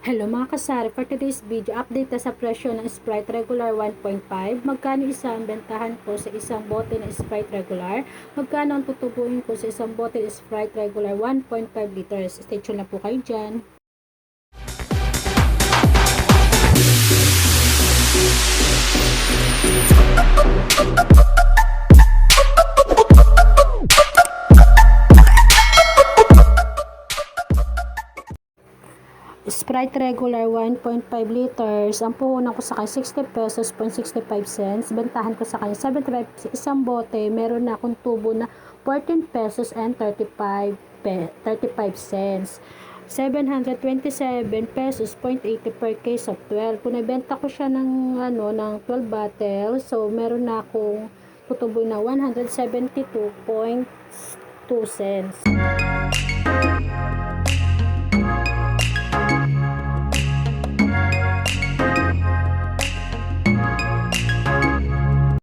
Hello mga kasari, for today's video, update na sa presyo ng Sprite Regular 1.5. Magkano isang bentahan ko sa isang bote ng Sprite Regular? Magkano ang tutubuin ko sa isang bote ng Sprite Regular 1.5 liters? Stay tuned na po kayo dyan. Sprite Regular 1.5 liters, ang puhunan ko sa kanya 60 pesos point 65 cents. Bentahan ko sa kanya 75 sa isang bote. Meron na akong tubo na 14 pesos and 35 cents. 727 pesos point 80 per case of 12. Kung nabenta ko siya ng ng 12 bottles, so meron na akong tutubo na 172.2 cents.